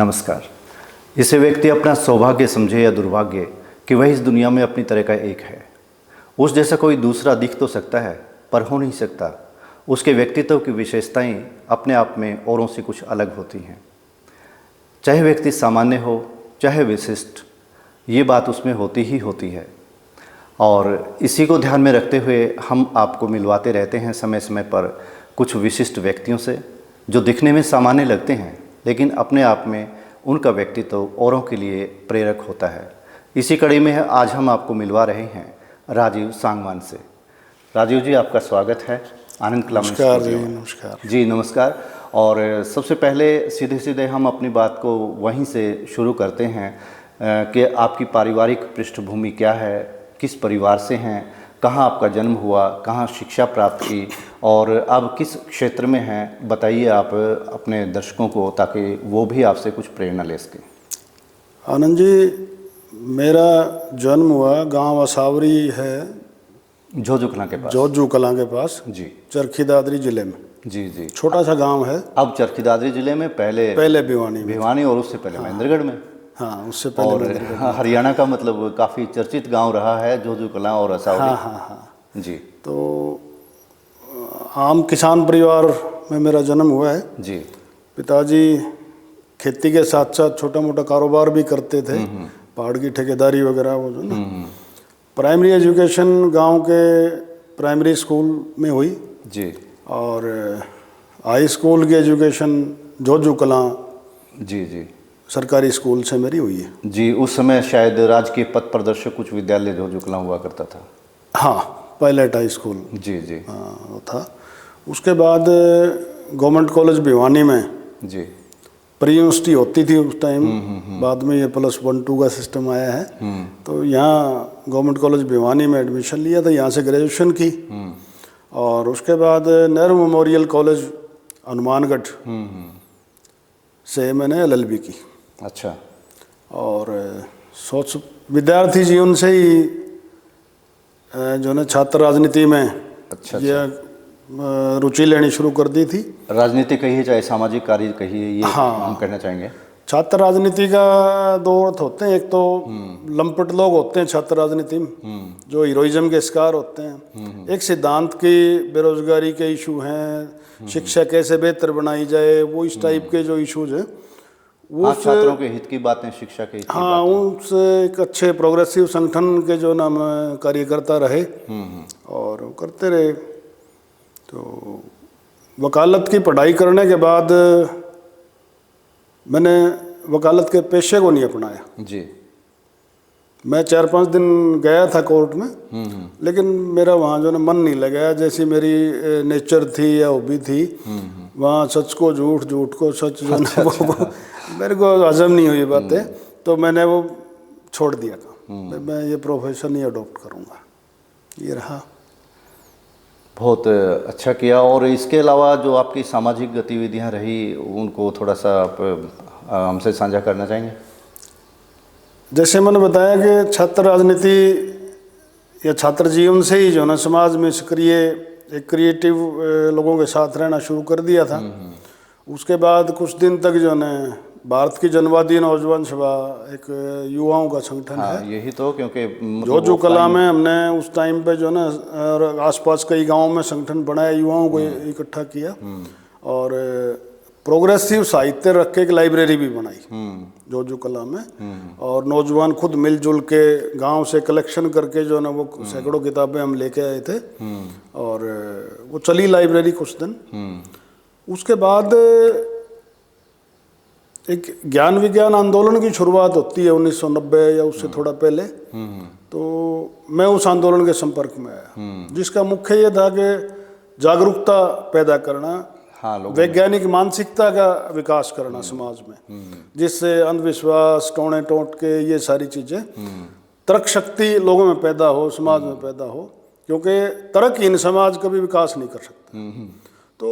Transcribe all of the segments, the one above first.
नमस्कार। इसे व्यक्ति अपना सौभाग्य समझे या दुर्भाग्य कि वह इस दुनिया में अपनी तरह का एक है। उस जैसा कोई दूसरा दिख तो सकता है पर हो नहीं सकता। उसके व्यक्तित्व की विशेषताएं अपने आप में औरों से कुछ अलग होती हैं। चाहे व्यक्ति सामान्य हो चाहे विशिष्ट, ये बात उसमें होती ही होती है। और इसी को ध्यान में रखते हुए हम आपको मिलवाते रहते हैं समय समय पर कुछ विशिष्ट व्यक्तियों से, जो दिखने में सामान्य लगते हैं लेकिन अपने आप में उनका व्यक्तित्व औरों के लिए प्रेरक होता है। इसी कड़ी में आज हम आपको मिलवा रहे हैं राजीव सांगवान से। राजीव जी, आपका स्वागत है आनंद कला में। नमस्कार जी। नमस्कार जी, नमस्कार। और सबसे पहले सीधे सीधे हम अपनी बात को वहीं से शुरू करते हैं कि आपकी पारिवारिक पृष्ठभूमि क्या है, किस परिवार से हैं, कहाँ आपका जन्म हुआ, कहाँ शिक्षा प्राप्त की और अब किस क्षेत्र में हैं, बताइए आप अपने दर्शकों को, ताकि वो भी आपसे कुछ प्रेरणा ले सकें। आनंद जी, मेरा जन्म हुआ गांव असावरी है, जोजू कलां के पास। जोजू कलां के पास जी, चरखी दादरी जिले में। जी जी। छोटा सा गांव है। अब चरखी दादरी जिले में, पहले भिवानी और उससे पहले महेंद्रगढ़ में। हाँ, उससे पहले और हरियाणा का मतलब काफ़ी चर्चित गांव रहा है जोजू कलां और असावरी। हाँ हाँ हाँ जी। तो आम किसान परिवार में मेरा जन्म हुआ है। जी। पिताजी खेती के साथ साथ छोटा मोटा कारोबार भी करते थे, पहाड़ की ठेकेदारी वगैरह, वो जो ना। प्राइमरी एजुकेशन गांव के प्राइमरी स्कूल में हुई जी। और हाई स्कूल की एजुकेशन जोजू कलां जी जी सरकारी स्कूल से मेरी हुई है। जी। उस समय शायद राजकीय पथ प्रदर्शक कुछ विद्यालय जोजू कलां हुआ करता था। हाँ, पायलट हाई स्कूल। जी जी। हाँ, वो था। उसके बाद गवर्नमेंट कॉलेज भिवानी में जी प्री यूनिवर्सिटी होती थी उस टाइम। बाद में ये +1-2 का सिस्टम आया है। तो यहाँ गवर्नमेंट कॉलेज भिवानी में एडमिशन लिया था, यहाँ से ग्रेजुएशन की। और उसके बाद नेहरू मेमोरियल कॉलेज हनुमानगढ़ से मैंने LLB की। अच्छा। और सोच विद्यार्थी जीवन से ही जो है छात्र राजनीति में अच्छा। ये रुचि लेनी शुरू कर दी थी। राजनीति कहिए चाहे सामाजिक कार्य कहिए, ये हाँ, हम कहना चाहेंगे। छात्र राजनीति का दो अर्थ होते हैं। एक तो लंपट लोग होते हैं छात्र राजनीति में, जो हीरोइज्म के शिकार होते हैं। एक सिद्धांत की बेरोजगारी के इशू हैं, शिक्षा कैसे बेहतर बनाई जाए, वो इस टाइप के जो इशूज हैं, वो छात्रों के हित की बातें, शिक्षा के हित की हाँ, उनसे एक अच्छे प्रोग्रेसिव संगठन के जो नाम कार्यकर्ता रहे और करते रहे। तो वकालत की पढ़ाई करने के बाद मैंने वकालत के पेशे को नहीं अपनाया। जी। मैं 4-5 दिन गया था कोर्ट में, लेकिन मेरा वहाँ जो ना मन नहीं लगा। जैसी मेरी नेचर थी या हॉबी थी, वहाँ सच को झूठ, झूठ को सच, जो ना वो मेरे को हजम नहीं हुई बातें। तो मैंने वो छोड़ दिया था। मैं ये प्रोफेशन ही अडॉप्ट करूँगा, ये रहा। बहुत अच्छा किया। और इसके अलावा जो आपकी सामाजिक गतिविधियां रही, उनको थोड़ा सा आप हमसे साझा करना चाहेंगे? जैसे मैंने बताया कि छात्र राजनीति या छात्र जीवन से ही जो ना समाज में सक्रिय, एक क्रिएटिव लोगों के साथ रहना शुरू कर दिया था। उसके बाद कुछ दिन तक जो ना भारत की जनवादी नौजवान सभा, एक युवाओं का संगठन है। यही तो, क्योंकि जोजू कला में हमने उस टाइम पे जो ना और आसपास कई गांवों में संगठन बनाया, युवाओं को इकट्ठा किया और प्रोग्रेसिव साहित्य रख के एक लाइब्रेरी भी बनाई जोजू कला में। और नौजवान खुद मिलजुल के गांव से कलेक्शन करके जो ना वो सैकड़ों किताबें हम लेके आए थे और वो चली लाइब्रेरी कुछ दिन। उसके बाद एक ज्ञान विज्ञान आंदोलन की शुरुआत होती है 1990 या उससे थोड़ा पहले। तो मैं उस आंदोलन के संपर्क में आया, जिसका मुख्य ये था कि जागरूकता पैदा करना, वैज्ञानिक मानसिकता का विकास करना समाज में, जिससे अंधविश्वास, टोने टोट के, ये सारी चीज़ें, तर्क शक्ति लोगों में पैदा हो, समाज में पैदा हो। क्योंकि तर्कहीन समाज कभी विकास नहीं कर सकता। तो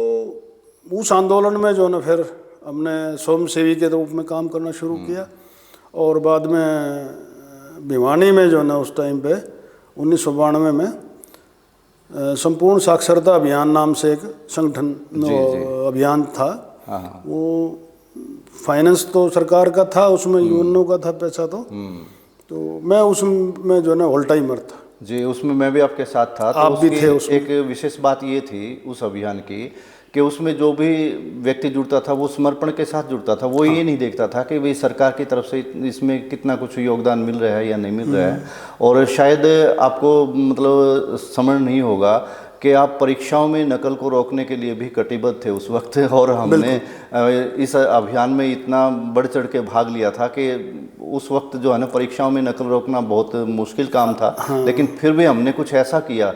उस आंदोलन में जो ना फिर हमने स्वयंसेवी के रूप में काम करना शुरू किया। और बाद में भिवानी में जो ना उस टाइम पे 1992 में संपूर्ण साक्षरता अभियान नाम से एक संगठन अभियान था। वो फाइनेंस तो सरकार का था, उसमें यूएनओ का था पैसा तो मैं उसमें जो है ना होल टाइमर था। जी, उसमें मैं भी आपके साथ था। तो आप भी थे उसकी उसमें। एक विशेष बात ये थी उस अभियान की कि उसमें जो भी व्यक्ति जुड़ता था वो समर्पण के साथ जुड़ता था। वो ये नहीं देखता था कि भाई सरकार की तरफ से इसमें कितना कुछ योगदान मिल रहा है या नहीं मिल रहा है। और शायद आपको मतलब समझ नहीं होगा कि आप परीक्षाओं में नकल को रोकने के लिए भी कटिबद्ध थे उस वक्त। और हमने इस अभियान में इतना बढ़ चढ़ के भाग लिया था कि उस वक्त जो है ना परीक्षाओं में नकल रोकना बहुत मुश्किल काम था। लेकिन फिर भी हमने कुछ ऐसा किया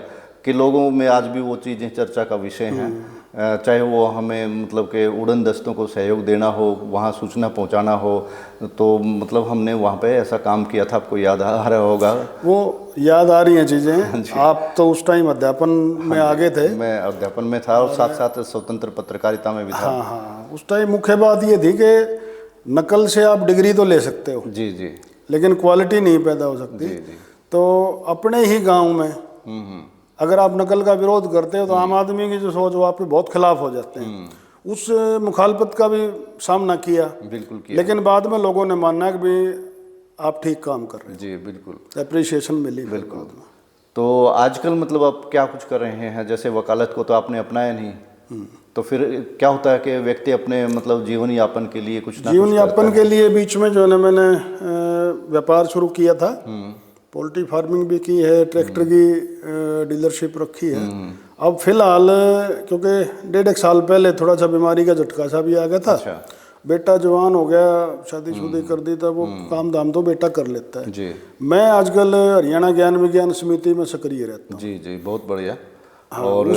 कि लोगों में आज भी वो चीज़ें चर्चा का विषय हैं। चाहे वो हमें मतलब कि उड़न दस्तों को सहयोग देना हो, वहाँ सूचना पहुँचाना हो, तो मतलब हमने वहाँ पे ऐसा काम किया था। आपको याद आ रहा होगा? वो याद आ रही हैं चीज़ें। आप तो उस टाइम अध्यापन में आगे थे। मैं अध्यापन में था और साथ साथ स्वतंत्र पत्रकारिता में भी था। हाँ, उस टाइम मुख्य बात ये थी कि नकल से आप डिग्री तो ले सकते हो, जी, लेकिन क्वालिटी नहीं पैदा हो सकती। जी। तो अपने ही गांव में अगर आप नकल का विरोध करते हो तो आम आदमी की जो सोच वो आपके बहुत खिलाफ हो जाते हैं। उस मुखालफत का भी सामना किया, बिल्कुल किया। लेकिन बाद में लोगों ने माना कि भी आप ठीक काम कर रहे हैं। जी, बिल्कुल अप्रिशिएशन मिली। बिल्कुल। तो आजकल मतलब आप क्या कुछ कर रहे हैं? जैसे वकालत को तो आपने अपनाया नहीं, तो फिर क्या होता है कि व्यक्ति अपने मतलब जीवन यापन के लिए कुछ ना जीवन कुछ यापन करता के लिए बीच में जो है ना मैंने व्यापार शुरू किया था। पोल्ट्री फार्मिंग भी की है, ट्रैक्टर की डीलरशिप रखी है। अब फिलहाल क्योंकि 1.5 साल पहले थोड़ा सा बीमारी का झटका सा भी आ गया था। अच्छा। बेटा जवान हो गया, शादी कर दी, था वो काम धाम तो बेटा कर लेता है। जी मैं आजकल हरियाणा ज्ञान विज्ञान समिति में सक्रिय रहता हूँ। जी, बहुत बढ़िया। हाँ, और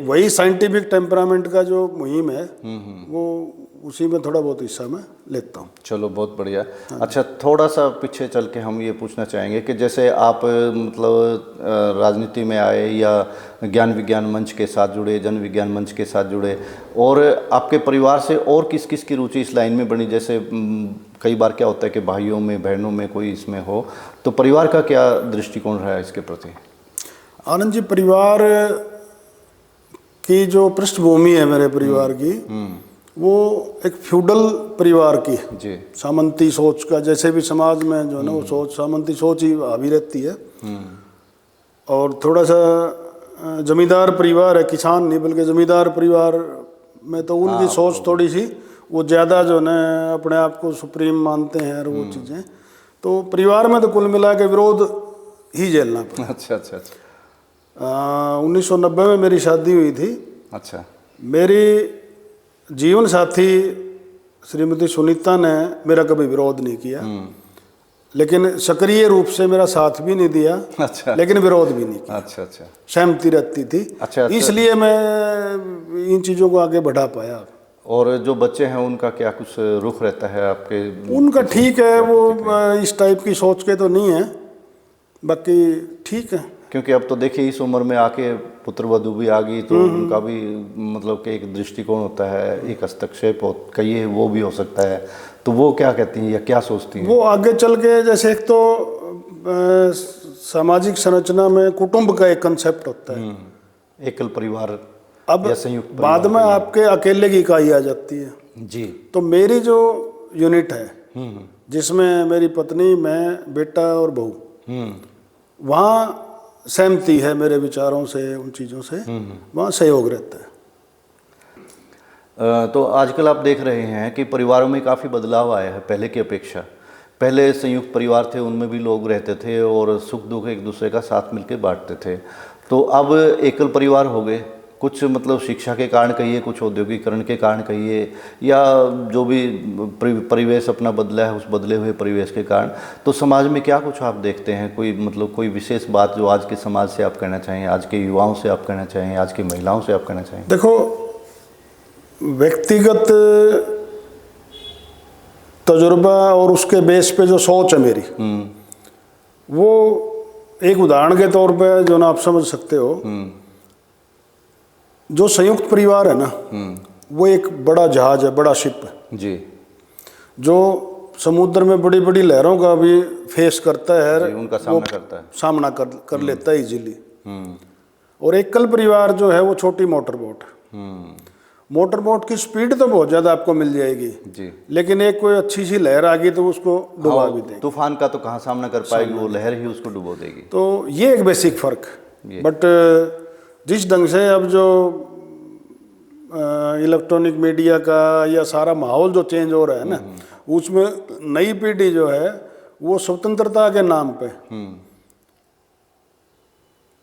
वही साइंटिफिक टेम्परामेंट का जो मुहिम है वो उसी में थोड़ा बहुत हिस्सा मैं लेता हूँ। चलो बहुत बढ़िया। अच्छा, थोड़ा सा पीछे चल के हम ये पूछना चाहेंगे कि जैसे आप मतलब राजनीति में आए या ज्ञान विज्ञान मंच के साथ जुड़े, जन विज्ञान मंच के साथ जुड़े, और आपके परिवार से और किस किस की रुचि इस लाइन में बनी? जैसे कई बार क्या होता है कि भाइयों में बहनों में कोई इसमें हो, तो परिवार का क्या दृष्टिकोण रहा है इसके प्रति? आनंद जी, परिवार की जो पृष्ठभूमि है मेरे परिवार की, वो एक फ्यूडल परिवार की जी, सामंती सोच का, जैसे भी समाज में जो है ना वो सोच सामंती सोच ही हावी रहती है। और थोड़ा सा जमींदार परिवार है, किसान नहीं बल्कि जमींदार परिवार में तो उनकी सोच थोड़ी सी वो ज़्यादा जो है ना अपने आप को सुप्रीम मानते हैं और वो चीज़ें। तो परिवार में तो कुल मिला के विरोध ही झेलना पड़ा। अच्छा। 1990 में मेरी शादी हुई थी। अच्छा। मेरी जीवन साथी श्रीमती सुनीता ने मेरा कभी विरोध नहीं किया, लेकिन सक्रिय रूप से मेरा साथ भी नहीं दिया। अच्छा। लेकिन विरोध भी नहीं किया। अच्छा। सहमति रहती थी। अच्छा। इसलिए मैं इन चीज़ों को आगे बढ़ा पाया। और जो बच्चे हैं उनका क्या कुछ रुख रहता है आपके? उनका ठीक है, वो इस टाइप की सोच के तो नहीं है, बाकी ठीक है। क्योंकि अब तो देखिए इस उम्र में आके पुत्र वधू भी आ गई, तो उनका भी मतलब कि एक दृष्टिकोण होता है, एक हस्तक्षेप कहिए वो भी हो सकता है। तो वो क्या कहती हैं या क्या सोचती हैं? वो आगे चल के जैसे एक तो सामाजिक संरचना में कुटुंब का एक कंसेप्ट होता है, एकल परिवार अब या संयुक्त बाद में आपके अकेले की इकाई आ जाती है। जी। तो मेरी जो यूनिट है जिसमें मेरी पत्नी, मैं, बेटा और बहू, वहाँ सहमति है मेरे विचारों से, उन चीज़ों से वहाँ सहयोग रहता है। तो आजकल आप देख रहे हैं कि परिवारों में काफ़ी बदलाव आया है पहले की अपेक्षा। पहले संयुक्त परिवार थे, उनमें भी लोग रहते थे और सुख दुख एक दूसरे का साथ मिलकर बांटते थे। तो अब एकल परिवार हो गए, कुछ मतलब शिक्षा के कारण कहिए, कुछ औद्योगिकरण के कारण कहिए, या जो भी परिवेश अपना बदला है उस बदले हुए परिवेश के कारण। तो समाज में क्या कुछ आप देखते हैं? कोई मतलब कोई विशेष बात जो आज के समाज से आप कहना चाहें, आज के युवाओं से आप कहना चाहें, आज की महिलाओं से आप कहना चाहें? देखो, व्यक्तिगत तजुर्बा और उसके बेस पे जो सोच है मेरी, वो एक उदाहरण के तौर पे जो ना आप समझ सकते हो, जो संयुक्त परिवार है ना, वो एक बड़ा जहाज है, बड़ा शिप है जी, जो समुद्र में बड़ी बड़ी लहरों का भी फेस करता है, उनका सामना करता है, सामना कर लेता है इजीली। और एकल परिवार जो है वो छोटी मोटर बोट है। मोटर बोट की स्पीड तो बहुत ज़्यादा आपको मिल जाएगी जी। लेकिन एक कोई अच्छी सी लहर आ गई तो उसको डुबा भी देगी। तूफान का तो कहाँ सामना कर पाएगी, वो लहर ही उसको डुबो देगी। तो ये एक बेसिक फ़र्क। बट जिस ढंग से अब जो इलेक्ट्रॉनिक मीडिया का या सारा माहौल जो चेंज हो रहा है ना, उसमें नई पीढ़ी जो है वो स्वतंत्रता के नाम पे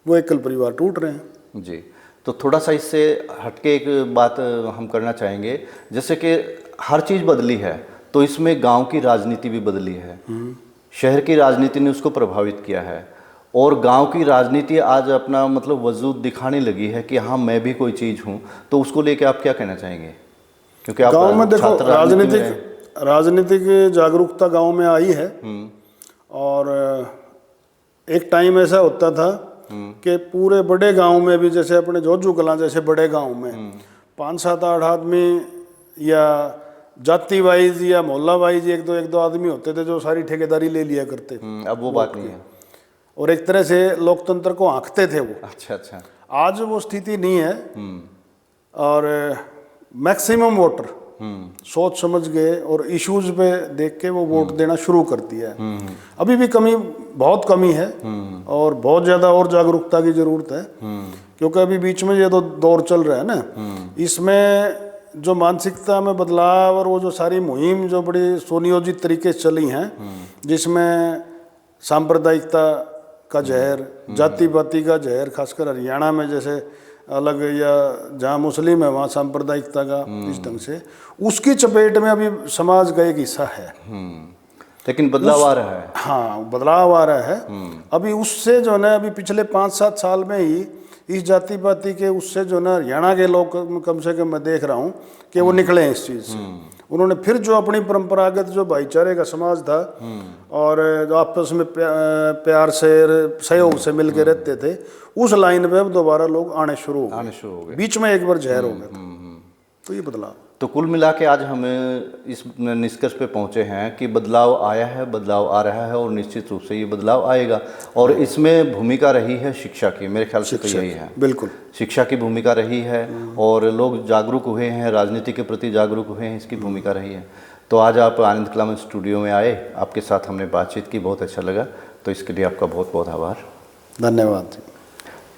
वो एकल परिवार टूट रहे हैं। जी। तो थोड़ा सा इससे हटके एक बात हम करना चाहेंगे, जैसे कि हर चीज़ बदली है तो इसमें गांव की राजनीति भी बदली है, शहर की राजनीति ने उसको प्रभावित किया है और गांव की राजनीति आज अपना मतलब वजूद दिखाने लगी है कि हाँ मैं भी कोई चीज़ हूँ। तो उसको लेके आप क्या कहना चाहेंगे? क्योंकि आप गांव में देखो छात्र राजनीति में रहे। राजनीतिक जागरूकता गांव में आई है। और एक टाइम ऐसा होता था कि पूरे बड़े गांव में भी, जैसे अपने जोजू कलां जैसे बड़े गांव में 5, 7, 8 आदमी या जाति वाइज या मोहल्ला वाइज एक दो आदमी होते थे जो सारी ठेकेदारी ले लिया करते थे। अब वो बात नहीं है और एक तरह से लोकतंत्र को आंकते थे वो। अच्छा। आज वो स्थिति नहीं है। और मैक्सिमम वोटर सोच समझ गए और इश्यूज पे देख के वो वोट देना शुरू कर दिया है। अभी भी बहुत कमी है और बहुत ज़्यादा और जागरूकता की ज़रूरत है। क्योंकि अभी बीच में ये तो दौर चल रहा है ना, इसमें जो मानसिकता में बदलाव और वो जो सारी मुहिम जो बड़ी सुनियोजित तरीके से चली हैं, जिसमें सांप्रदायिकता का जहर, जाति पाति का जहर, खासकर हरियाणा में जैसे अलग, या जहाँ मुस्लिम है वहाँ सांप्रदायिकता का इस ढंग से, उसकी चपेट में अभी समाज का एक हिस्सा है। लेकिन बदलाव आ रहा है। हाँ, बदलाव आ रहा है। अभी उससे जो है अभी पिछले 5-7 साल में ही इस जाति पाति के उससे जो ना हरियाणा के लोग कम से कम मैं देख रहा हूँ कि वो निकले हैं इस चीज़ से। उन्होंने फिर जो अपनी परंपरागत जो भाईचारे का समाज था और जो आपस में प्यार से सहयोग से मिल के रहते थे, उस लाइन पे अब दोबारा लोग आने शुरू हो गए। बीच में एक बार जहर हो गया था। तो ये बदलाव। तो कुल मिला के आज हम इस निष्कर्ष पे पहुंचे हैं कि बदलाव आया है, बदलाव आ रहा है और निश्चित रूप से ये बदलाव आएगा। और इसमें भूमिका रही है शिक्षा की, मेरे ख्याल से तो यही है। बिल्कुल शिक्षा की भूमिका रही है और लोग जागरूक हुए हैं, राजनीति के प्रति जागरूक हुए हैं, इसकी भूमिका रही है। तो आज आप आनंद कला मंच स्टूडियो में आए, आपके साथ हमने बातचीत की, बहुत अच्छा लगा। तो इसके लिए आपका बहुत बहुत आभार। धन्यवाद।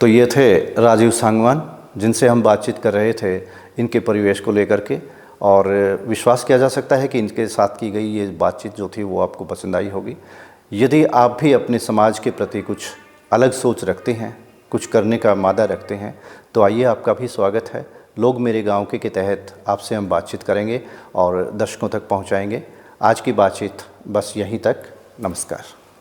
तो ये थे राजीव सांगवान, जिनसे हम बातचीत कर रहे थे इनके परिवेश को लेकर के। और विश्वास किया जा सकता है कि इनके साथ की गई ये बातचीत जो थी वो आपको पसंद आई होगी। यदि आप भी अपने समाज के प्रति कुछ अलग सोच रखते हैं, कुछ करने का मादा रखते हैं, तो आइए, आपका भी स्वागत है। लोग मेरे गांव के तहत आपसे हम बातचीत करेंगे और दर्शकों तक पहुंचाएंगे। आज की बातचीत बस यहीं तक। नमस्कार।